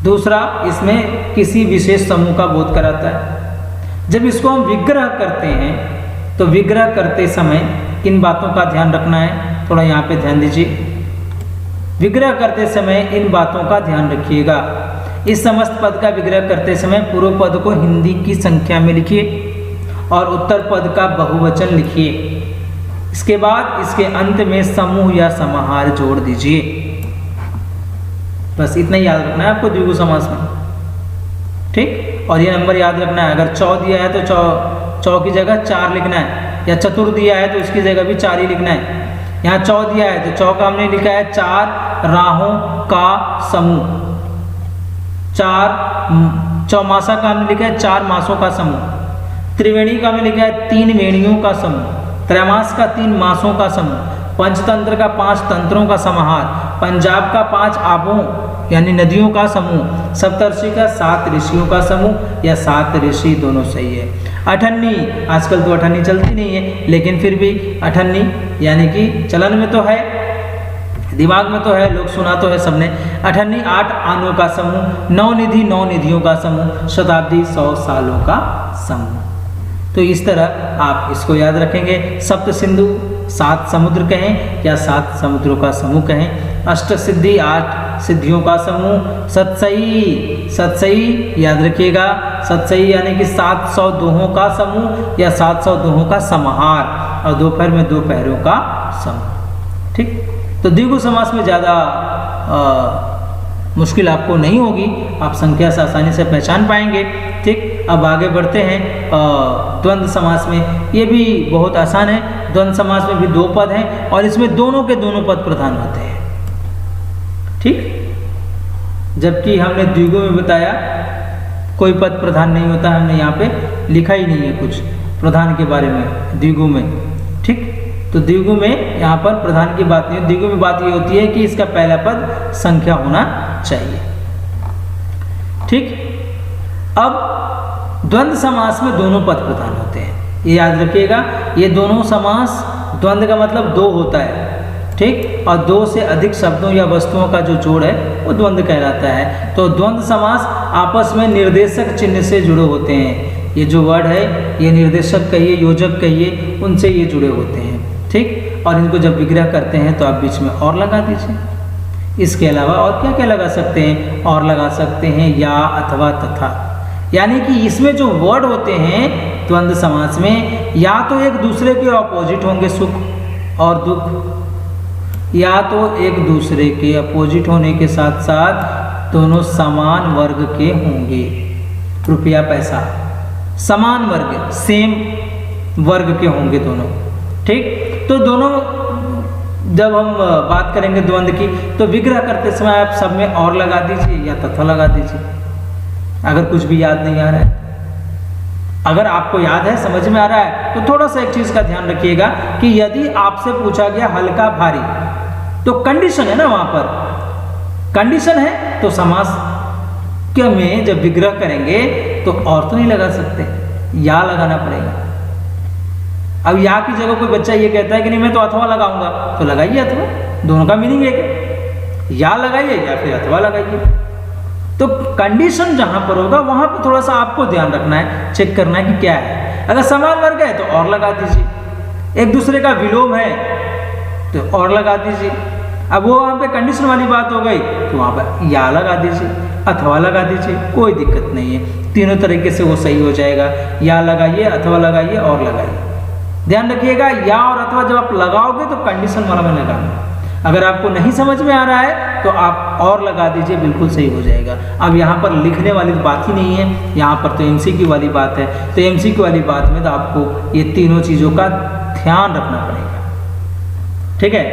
दूसरा इसमें किसी विशेष समूह का बोध कराता है। जब इसको हम विग्रह करते हैं तो विग्रह करते समय किन बातों का ध्यान रखना है, थोड़ा यहाँ पे ध्यान दीजिए। विग्रह करते समय इन बातों का ध्यान रखिएगा। इस समस्त पद का विग्रह करते समय पूर्व पद को हिंदी की संख्या में लिखिए और उत्तर पद का बहुवचन लिखिए। इसके बाद इसके अंत में समूह या समाहार जोड़ दीजिए। बस इतना ही याद रखना है आपको द्विगु समास में। ठीक, और ये नंबर याद रखना है, अगर 4 दिया है तो 4 की जगह 4 लिखना है, या चतुर दिया है तो इसकी जगह भी 4 ही लिखना है। यहाँ 4 दिया है तो 4 का हमने लिखा है 4 राहों का समूह, 4 चौमासा का हमने लिखा है 4 मासों का समूह, त्रिवेणी का हमने लिखा है 3 वेणियों का समूह, त्रैमास का 3 मासों का समूह, पंचतंत्र का 5 तंत्रों का समाहार, पंजाब का 5 आबों यानी नदियों का समूह। सप्तर्षि का 7 ऋषियों का समूह या 7 ऋषि दोनों सही है। अठन्नी, आजकल तो अठन्नी चलती नहीं है, लेकिन फिर भी अठन्नी यानी कि चलन में तो है, दिमाग में तो है, लोग सुना तो है सबने। अठन्नी 8 आनों का समूह, 9 निधि 9 निधियों का समूह, शताब्दी 100 सालों का समूह। तो इस तरह आप इसको याद रखेंगे। सप्त सिंधु 7 समुद्र कहें या 7 समुद्रों का समूह कहें। अष्ट सिद्धि 8 सिद्धियों का समूह। सतसई, सतसई याद रखिएगा, सतसई यानी कि 700 दोहों का समूह या 700 दोहों का समाहार, और दोपहर में 2 पहरों का समूह। ठीक, तो द्विगु समास में ज़्यादा मुश्किल आपको नहीं होगी, आप संख्या से आसानी से पहचान पाएंगे। ठीक, अब आगे बढ़ते हैं द्वंद्व समास में। ये भी बहुत आसान है। द्वंद्व समास में भी 2 पद हैं और इसमें दोनों के दोनों पद प्रधान होते हैं। ठीक, जबकि हमने द्विगु में बताया कोई पद प्रधान नहीं होता, हमने यहाँ पे लिखा ही नहीं है कुछ प्रधान के बारे में द्विगु में। ठीक, तो द्विगु में यहाँ पर प्रधान की बात नहीं है। द्विगु में बात ये होती है कि इसका पहला पद संख्या होना चाहिए। ठीक, अब द्वंद्व समास में दोनों पद प्रधान होते हैं, ये याद रखिएगा। ये दोनों समास, द्वंद्व का मतलब 2 होता है। ठीक, और 2 से अधिक शब्दों या वस्तुओं का जो जोड़ है वो द्वंद्व कहलाता है। तो द्वंद्व समास आपस में निर्देशक चिन्ह से जुड़े होते हैं। ये जो वर्ड है ये निर्देशक कहिए, योजक कहिए, उनसे ये जुड़े होते हैं। ठीक, और इनको जब विग्रह करते हैं तो आप बीच में और लगा दीजिए। इसके अलावा और क्या क्या लगा सकते हैं? और लगा सकते हैं या, अथवा, तथा। यानी कि इसमें जो वर्ड होते हैं द्वंद्व समास में, या तो एक दूसरे के अपोजिट होंगे, सुख और दुख, या तो एक दूसरे के अपोजिट होने के साथ साथ दोनों समान वर्ग के होंगे। रुपया पैसा समान वर्ग, सेम वर्ग के होंगे दोनों। ठीक, तो दोनों जब हम बात करेंगे द्वंद्व की, तो विग्रह करते समय आप सब में और लगा दीजिए या तथा लगा दीजिए, अगर कुछ भी याद नहीं आ रहा है। अगर आपको याद है, समझ में आ रहा है, तो थोड़ा सा एक चीज का ध्यान रखिएगा कि यदि आपसे पूछा गया हल्का भारी, तो कंडीशन है ना, वहां पर कंडीशन है, तो समास के में जब विग्रह करेंगे तो और तो नहीं लगा सकते, या लगाना पड़ेगा। अब या की जगह कोई बच्चा ये कहता है कि नहीं मैं तो अथवा लगाऊंगा, तो लगाइए अथवा, दोनों का मीनिंग एक है, या लगाइए या फिर अथवा लगाइए। तो कंडीशन जहां पर होगा वहां पर थोड़ा सा आपको ध्यान रखना है, चेक करना है कि क्या है। अगर समान वर्ग है तो और लगा दीजिए, एक दूसरे का विलोम है तो और लगा दीजिए। अब वो वहां पे कंडीशन वाली बात हो गई तो वहां पर या लगा दीजिए, अथवा लगा दीजिए, कोई दिक्कत नहीं है। तीनों तरीके से वो सही हो जाएगा। या लगाइए, अथवा लगाइए और लगाइए। ध्यान रखिएगा, या और अथवा जब आप लगाओगे तो कंडीशन वाला में लगाना। अगर आपको नहीं समझ में आ रहा है तो आप और लगा दीजिए, बिल्कुल सही हो जाएगा। अब यहाँ पर लिखने वाली बात ही नहीं है, यहाँ पर तो एमसीक्यू वाली बात है। तो एमसीक्यू वाली बात में तो आपको ये तीनों चीज़ों का ध्यान रखना पड़ेगा। ठीक है,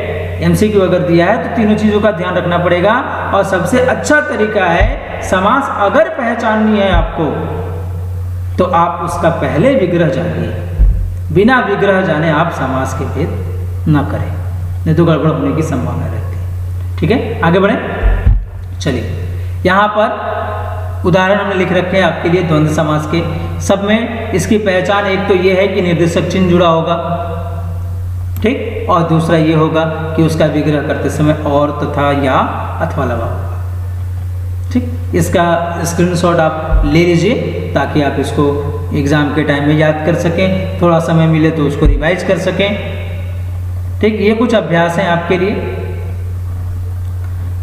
एमसीक्यू अगर दिया है तो तीनों चीज़ों का ध्यान रखना पड़ेगा। और सबसे अच्छा तरीका है, समास अगर पहचाननी है आपको तो आप उसका पहले विग्रह जानिए, बिना विग्रह जाने आप समास के भेद न करें, नहीं तो गड़बड़ होने की संभावना रहती है। ठीक है, आगे बढ़े। चलिए, यहाँ पर उदाहरण हमने लिख रखे हैं आपके लिए द्वंद्व समास के। सब में इसकी पहचान एक तो ये है कि निर्देशक चिन्ह जुड़ा होगा, ठीक, और दूसरा ये होगा कि उसका विग्रह करते समय और, तथा, या, अथवा लगा होगा। ठीक, इसका स्क्रीनशॉट आप ले लीजिए ताकि आप इसको एग्जाम के टाइम में याद कर सकें, थोड़ा समय मिले तो उसको रिवाइज कर सकें। ठीक, ये कुछ अभ्यास हैं आपके लिए।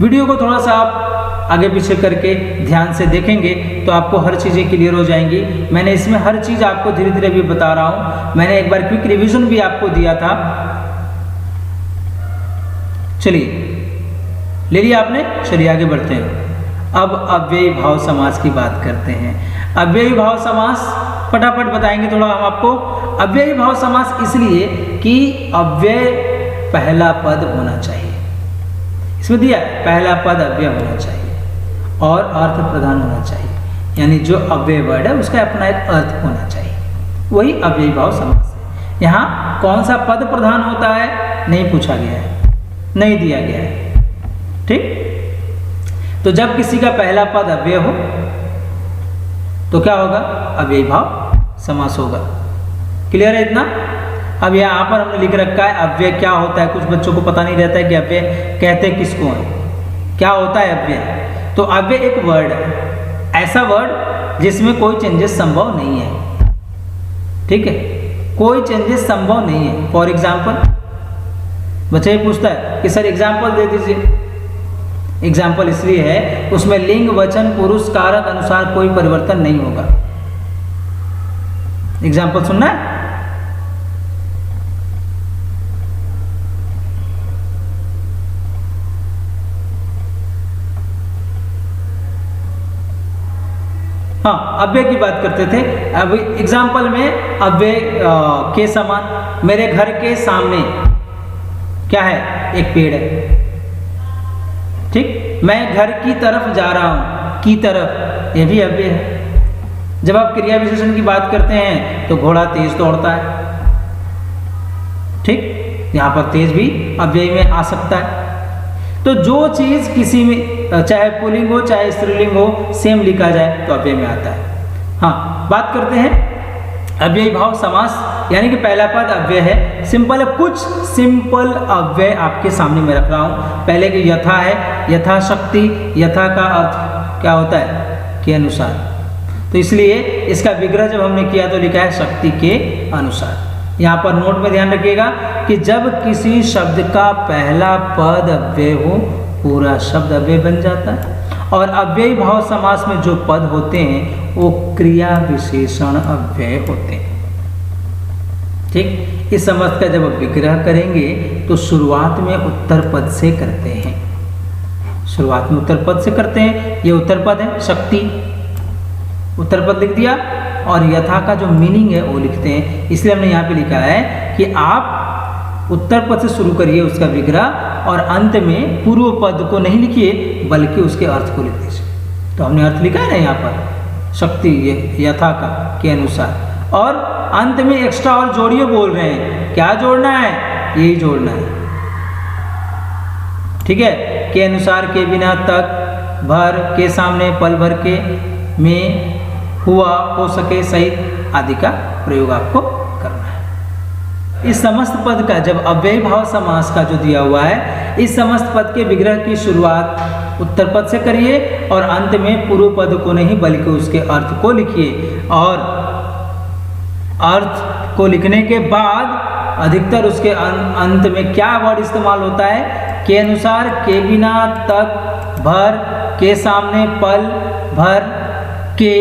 वीडियो को थोड़ा सा आप आगे पीछे करके ध्यान से देखेंगे तो आपको हर चीज़ें क्लियर हो जाएंगी। मैंने इसमें हर चीज़ आपको धीरे धीरे भी बता रहा हूँ। मैंने एक बार क्विक रिवीजन भी आपको दिया था। चलिए, ले लिया आपने। चलिए आगे बढ़ते हैं। अब अव्ययी भाव समास की बात करते हैं। अव्ययी भाव समास फटाफट बताएंगे थोड़ा हम आपको। अव्ययी भाव समास इसलिए कि अव्यय पहला पद होना चाहिए, इसमें दिया है पहला पद अव्यय होना चाहिए और अर्थ प्रधान होना चाहिए, यानी जो अव्यय वर्ड है उसका अपना एक अर्थ होना चाहिए, वही अव्ययी भाव समास है। यहाँ कौन सा पद प्रधान होता है नहीं पूछा गया है, नहीं दिया गया है। ठीक, तो जब किसी का पहला पद अव्यय हो तो क्या होगा, अव्ययी भाव समास होगा। क्लियर है इतना। अब यहाँ पर हमने लिख रखा है अव्यय क्या होता है। कुछ बच्चों को पता नहीं रहता है कि अव्यय कहते किसको है, क्या होता है अव्यय। तो अव्यय एक वर्ड है, ऐसा वर्ड जिसमें कोई चेंजेस संभव नहीं है। ठीक है, कोई चेंजेस संभव नहीं है। फॉर एग्जाम्पल, बच्चा ये पूछता है कि सर एग्जाम्पल दे दीजिए। एग्जाम्पल इसलिए है उसमें लिंग, वचन, पुरुष, कारक अनुसार कोई परिवर्तन नहीं होगा। एग्जाम्पल सुनना है। हाँ, अव्यय की बात करते थे। अब एग्जाम्पल में अव्यय के समान, मेरे घर के सामने क्या है, एक पेड़ है। ठीक, मैं घर की तरफ जा रहा हूं, की तरफ, यह भी अव्यय है। जब आप क्रिया विशेषण की बात करते हैं तो घोड़ा तेज दौड़ता है। ठीक, यहां पर तेज भी अव्यय में आ सकता है। तो जो चीज किसी में चाहे पुल्लिंग हो चाहे स्त्रीलिंग हो, सेम लिखा जाए तो अव्यय में आता है। हाँ, बात करते हैं अव्ययी भाव समास, यानी कि पहला पद अव्यय है। सिंपल है, कुछ सिंपल अव्यय आपके सामने मैं रख रहा हूं। पहले की यथा है, यथाशक्ति, यथा का अर्थ क्या होता है, के अनुसार। तो इसलिए इसका विग्रह जब हमने किया तो लिखा है शक्ति के अनुसार। यहाँ पर नोट में ध्यान रखिएगा कि जब किसी शब्द का पहला पद अव्यय हो, पूरा शब्द अव्यय बन जाता है। और अव्ययी भाव समास में जो पद होते हैं वो क्रिया विशेषण अव्यय होते हैं। ठीक, इस समस्त का जब विग्रह करेंगे तो शुरुआत में उत्तर पद से करते हैं। शुरुआत में उत्तर पद से करते हैं। ये उत्तर पद है, शक्ति, उत्तर पद लिख दिया। और यथा का जो मीनिंग है वो लिखते हैं। इसलिए हमने यहाँ पे लिखा है कि आप उत्तर पद से शुरू करिए उसका विग्रह, और अंत में पूर्व पद को नहीं लिखिए बल्कि उसके अर्थ को लिख दीजिए। तो हमने अर्थ लिखा है ना यहाँ पर, शक्ति यथा का के अनुसार। और अंत में एक्स्ट्रा और जोड़िए बोल रहे हैं। क्या जोड़ना है, यही जोड़ना है। ठीक है, के अनुसार, के बिना, तक, भर, के सामने, पल भर के, में, हुआ, हो सके, सहित आदि का प्रयोग आपको करना है। इस समस्त पद का जब अव्ययी भाव समास का जो दिया हुआ है, इस समस्त पद के विग्रह की शुरुआत उत्तर पद से करिए और अंत में पूर्व पद को नहीं बल्कि उसके अर्थ को लिखिए। और अर्थ को लिखने के बाद अधिकतर उसके अंत में क्या वर्ड इस्तेमाल होता है, के अनुसार, के बिना, तक, भर, के सामने, पल भर, के,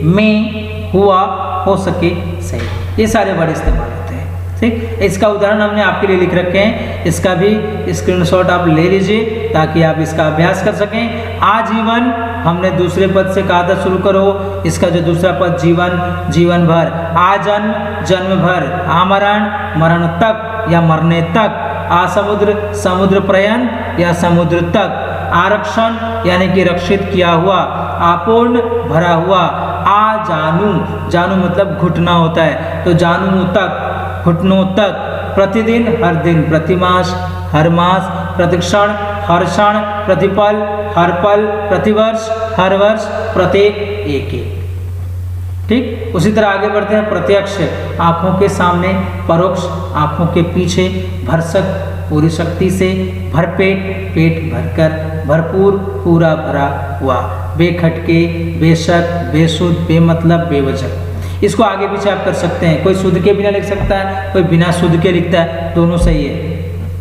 में, हुआ, हो सके, सही, ये सारे वर्ड इस्तेमाल होते हैं। ठीक, इसका उदाहरण हमने आपके लिए लिख रखे हैं। इसका भी स्क्रीनशॉट आप ले लीजिए ताकि आप इसका अभ्यास कर सकें। आजीवन हमने दूसरे पद से कहा था शुरू करो। इसका जो दूसरा पद जीवन, जीवन भर, आजन्म, जन्म भर, आमरण, मरण तक या मरने तक, आसमुद्र, समुद्र पर्यंत या समुद्र तक, आरक्षण यानी कि रक्षित किया हुआ, आपूर्ण भरा हुआ, आ जानू, जानू मतलब घुटना होता है तो जानू तक, घुटनों तक, प्रतिदिन, हर दिन, प्रतिमास, हर मास, प्रतिक्षण, हर क्षण, प्रतिपल, हर पल, प्रतिवर्ष, हर वर्ष, प्रत्येक, एक एक। ठीक, उसी तरह आगे बढ़ते हैं। प्रत्यक्ष, आंखों के सामने, परोक्ष, आंखों के पीछे, भरसक, पूरी शक्ति से, भरपेट, पेट भरकर, भरपूर, पूरा भरा हुआ, बेखटके, बेशक, बेसुध, बेमतलब, बेवजह। इसको आगे पीछे आप कर सकते हैं। कोई शुद्ध के बिना लिख सकता है, कोई बिना शुद्ध के लिखता है, दोनों सही है।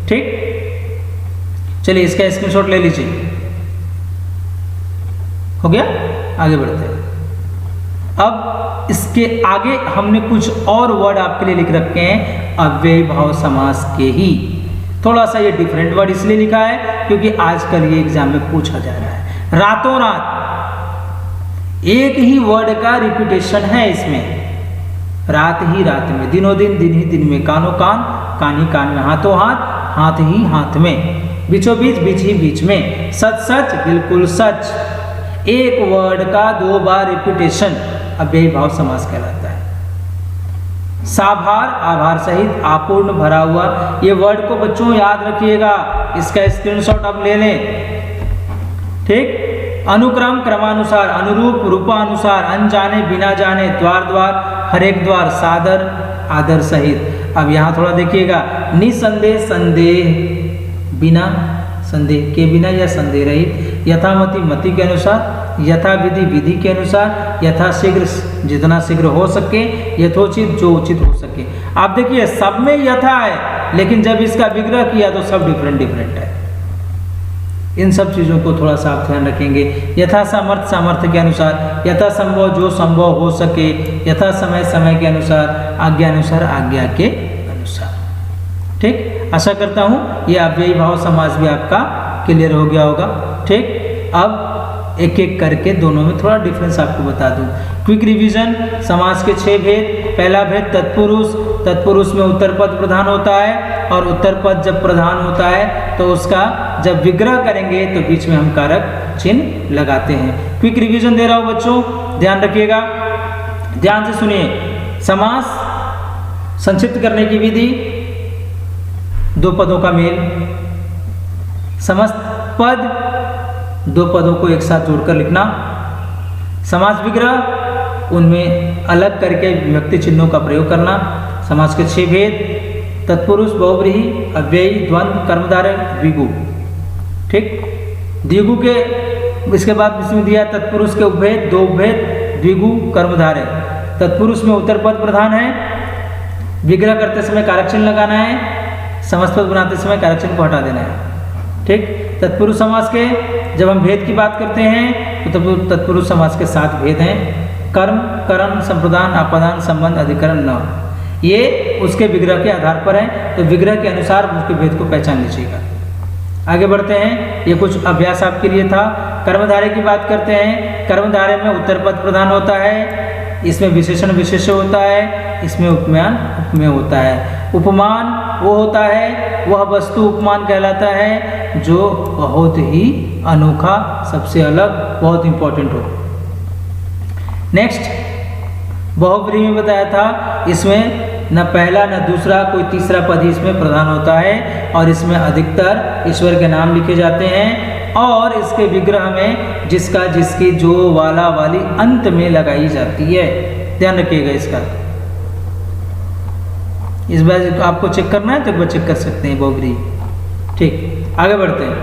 ठीक, चलिए इसका स्क्रीनशॉट ले लीजिए। हो गया, आगे बढ़ते हैं। अब इसके आगे हमने कुछ और वर्ड आपके लिए लिख रखे हैं अव्ययी भाव समास के ही। थोड़ा सा ये डिफरेंट वर्ड इसलिए लिखा है क्योंकि आजकल ये एग्जाम में पूछा जा रहा है। रातों रात एक ही वर्ड का रिपीटेशन है इसमें। रात ही रात में, दिनों दिन, दिन ही दिन में, कानों कान, कान ही कान में, हाथों हाथ, हाथ ही हाथ में, बीचों बीच, बीच ही बीच में, सच सच, बिल्कुल सच। एक वर्ड का 2 बार रिपीटेशन अव्ययी भाव समास कहलाता है। साभार, आभार सहित, आपूर्ण, भरा हुआ। ये वर्ड को बच्चों याद रखिएगा, इसका स्क्रीनशॉट आप ले लें। ठीक, अनुक्रम क्रमानुसार, अनुरूप रूपानुसार, अनजाने बिना जाने, द्वार द्वार, हर एक द्वार, सादर आदर सहित। अब यहाँ थोड़ा देखिएगा, निसंदेह संदेह बिना, संदेह के बिना या संदेह रहित, यथामति मति के अनुसार, यथा विधि विधि के अनुसार, यथा शीघ्र जितना शीघ्र हो सके, यथोचित जो उचित हो सके। आप देखिए सब में यथा है, लेकिन जब इसका विग्रह किया तो सब डिफरेंट डिफरेंट है। इन सब चीज़ों को थोड़ा सा आप ध्यान रखेंगे। यथा सामर्थ्य सामर्थ्य के अनुसार, यथा संभव जो संभव हो सके, यथा समय समय के अनुसार, आज्ञा अनुसार आज्ञा के अनुसार। ठीक, आशा करता हूँ ये अव्ययी भाव समास भी आपका क्लियर हो गया होगा। ठीक, अब एक एक करके दोनों में थोड़ा डिफरेंस आपको बता दूं। क्विक रिवीजन, समास के 6 भेद। पहला भेद तत्पुरुष, तत्पुरुष में उत्तर पद प्रधान होता है, और उत्तर पद जब प्रधान होता है तो उसका जब विग्रह करेंगे तो बीच में हम कारक चिन्ह लगाते हैं। क्विक रिवीजन दे रहा हूं बच्चों, ध्यान रखिएगा, ध्यान से सुनिए। समास संक्षिप्त करने की विधि, दो पदों का मेल, समस्त पद दो पदों को एक साथ जोड़कर लिखना, समास विग्रह उनमें अलग करके विभक्ति चिन्हों का प्रयोग करना, समास के 6 भेद, तत्पुरुष, बहुव्रीहि, अव्ययी, द्वंद्व, कर्मधारय, द्विगु। ठीक, द्विगु के इसके बाद इसमें दिया तत्पुरुष के उपभेद, दो उपभेद, द्विगु, कर्मधारय। तत्पुरुष में उत्तर पद प्रधान है, विग्रह करते समय कारक चिन्ह लगाना है, समस्त पद बनाते समय कारक चिन्ह को हटा देना है। ठीक, तत्पुरुष समास के जब हम भेद की बात करते हैं तो तत्पुरुष समास के 7 भेद हैं। कर्म, करण, संप्रदान, अपादान, संबंध, अधिकरण, न, ये उसके विग्रह के आधार पर है, तो विग्रह के अनुसार उसके भेद को पहचान लीजिएगा। आगे बढ़ते हैं, ये कुछ अभ्यास आपके लिए था। कर्मधारय की बात करते हैं, कर्मधारय में उत्तर पद प्रधान होता है, इसमें विशेषण विशेष्य होता है, इसमें उपमान उपमेय होता है। उपमान वो होता है, वह वस्तु उपमान कहलाता है जो बहुत ही अनोखा, सबसे अलग, बहुत इंपॉर्टेंट हो। नेक्स्ट, बहुव्रीहि में बताया था, इसमें न पहला न दूसरा कोई तीसरा पद ही इसमें प्रधान होता है, और इसमें अधिकतर ईश्वर के नाम लिखे जाते हैं, और इसके विग्रह में जिसका, जिसकी, जो, वाला, वाली अंत में लगाई जाती है। ध्यान रखिएगा इसका। इस बार आपको चेक करना है तो एक बार चेक कर सकते हैं बहुव्रीहि। ठीक, आगे बढ़ते हैं।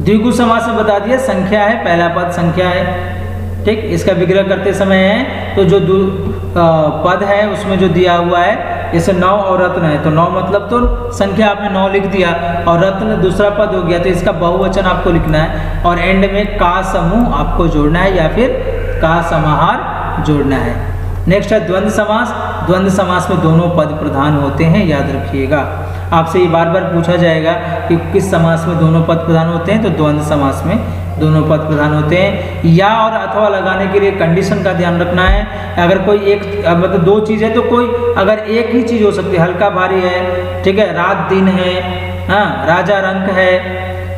द्विगु समास में बता दिया, संख्या है, पहला पद संख्या है। ठीक, इसका विग्रह करते समय है तो जो पद है उसमें जो दिया हुआ है, जैसे 9 और रत्न है तो 9 मतलब तो संख्या आपने 9 लिख दिया, और रत्न दूसरा पद हो गया तो इसका बहुवचन आपको लिखना है, और एंड में का समूह आपको जोड़ना है या फिर का समाहार जोड़ना है। नेक्स्ट है द्वंद्व समास। द्वंद्व समास में दोनों पद प्रधान होते हैं, याद रखिएगा। आपसे ये बार बार पूछा जाएगा कि किस समास में दोनों पद प्रधान होते हैं, तो द्वंद्व समास में दोनों पद प्रधान होते हैं। या और अथवा लगाने के लिए कंडीशन का ध्यान रखना है। अगर कोई एक मतलब 2 चीज़ है तो कोई अगर एक ही चीज़ हो सकती है, हल्का भारी है, ठीक है, रात दिन है, हाँ, राजा रंक है,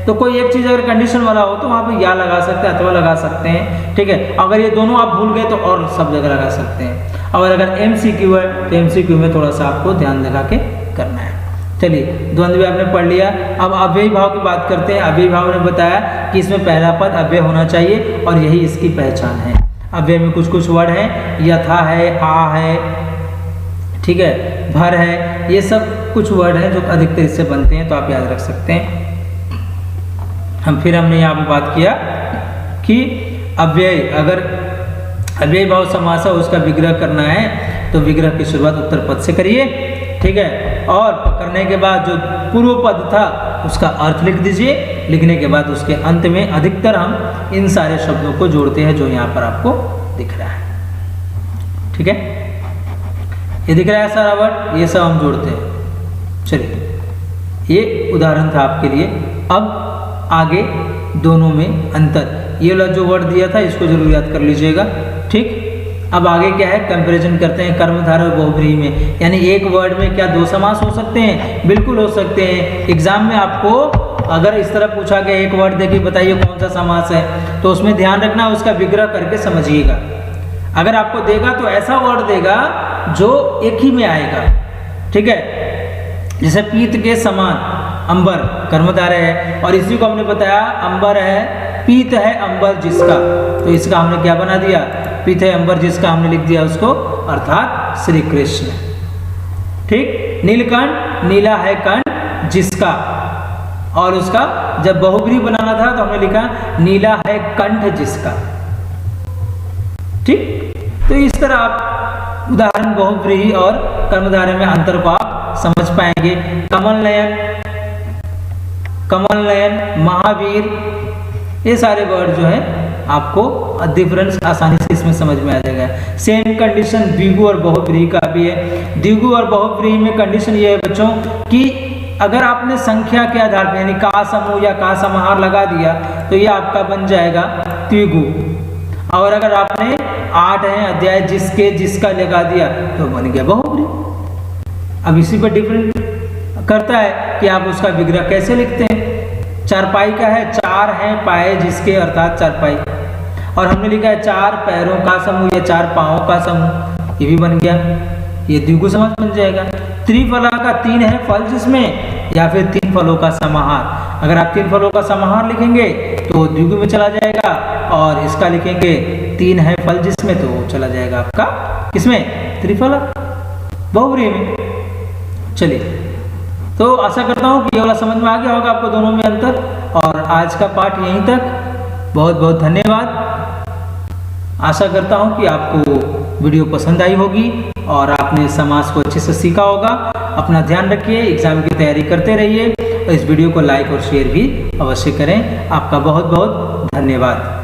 तो कोई एक चीज़ अगर कंडीशन वाला हो तो वहाँ पे या लगा सकते हैं, अथवा लगा सकते हैं। ठीक है, अगर ये दोनों आप भूल गए तो और सब जगह लगा सकते हैं। और अगर MCQ है तो MCQ में थोड़ा सा आपको ध्यान लगा के करना है। चलिए, द्वंद्व भी आपने पढ़ लिया। अब अव्ययी भाव की बात करते हैं। अव्ययी भाव ने बताया कि इसमें पहला पद अव्यय होना चाहिए, और यही इसकी पहचान है। अव्यय में कुछ कुछ वर्ड हैं, यथा है, आ है, ठीक है, भर है, ये सब कुछ वर्ड हैं जो अधिकतर इससे बनते हैं, तो आप याद रख सकते हैं। हमने यहाँ पे बात किया कि अव्यय, अगर अव्ययी भाव समास है उसका विग्रह करना है तो विग्रह की शुरुआत उत्तर पद से करिए, ठीक है, और करने के बाद जो पूर्व पद था उसका अर्थ लिख दीजिए। लिखने के बाद उसके अंत में अधिकतर हम इन सारे शब्दों को जोड़ते हैं जो यहाँ पर आपको दिख रहा है। ठीक है, ये दिख रहा है सारा वर्ड, ये सब हम जोड़ते हैं। चलिए, ये उदाहरण था आपके लिए। अब आगे दोनों में अंतर, ये वाला जो वर्ड दिया था इसको जरूर याद कर लीजिएगा। ठीक, अब आगे क्या है, कंपैरिजन करते हैं कर्मधारय और बहुव्रीहि में। यानी एक वर्ड में क्या 2 समास हो सकते हैं? बिल्कुल हो सकते हैं। एग्जाम में आपको अगर इस तरह पूछा गया एक वर्ड देखिए बताइए कौन सा समास है, तो उसमें ध्यान रखना उसका विग्रह करके समझिएगा। अगर आपको देगा तो ऐसा वर्ड देगा जो एक ही में आएगा। ठीक है, जैसे पीत के समान, अंबर कर्मधारय है, और इसी को हमने बताया अंबर है पीत है अंबर जिसका, तो इसका हमने क्या बना दिया, पीत है अंबर जिसका हमने लिख दिया उसको, अर्थात श्री कृष्ण। ठीक, नीलकंठ, नीला है कंठ जिसका, और उसका जब बहुब्रीहि बनाना था तो हमने लिखा नीला है कंठ जिसका। ठीक, तो इस तरह आप उदाहरण बहुब्रीहि और कर्मधारय में अंतर को आप समझ पाएंगे। कमल नयन, कमल नयन, महावीर, ये सारे वर्ड जो है आपको डिफरेंस आसानी से इसमें समझ में आ जाएगा। सेम कंडीशन द्विगु और बहुब्रीहि का भी है। द्विगु और बहुब्रीहि में कंडीशन ये है बच्चों कि अगर आपने संख्या के आधार पर यानी का समूह या का समाहार लगा दिया तो ये आपका बन जाएगा द्विगु, और अगर आपने 8 है अध्याय जिसके जिसका लगा दिया तो बन गया बहुब्रीहि। अब इसी पर डिपेंड करता है कि आप उसका विग्रह कैसे लिखते हैं। चारपाई का है, 4 है पाए जिसके, अर्थात चारपाई, और हमने लिखा है 4 पैरों का समूह या 4 पाँवों का समूह, ये भी बन गया, ये द्विगु समास बन जाएगा। त्रिफला का 3 है फल जिसमें, या फिर 3 फलों का समाहार। अगर आप 3 फलों का समाहार लिखेंगे तो द्विगु में चला जाएगा, और इसका लिखेंगे 3 है फल जिसमें तो चला जाएगा आपका किसमें, त्रिफला, बहुब्रीहि में। चलिए, तो आशा करता हूँ कि ये वाला समझ में आ गया होगा आपको दोनों में अंतर, और आज का पाठ यहीं तक। बहुत बहुत धन्यवाद। आशा करता हूँ कि आपको वीडियो पसंद आई होगी और आपने समास को अच्छे से सीखा होगा। अपना ध्यान रखिए, एग्जाम की तैयारी करते रहिए, और इस वीडियो को लाइक और शेयर भी अवश्य करें। आपका बहुत बहुत धन्यवाद।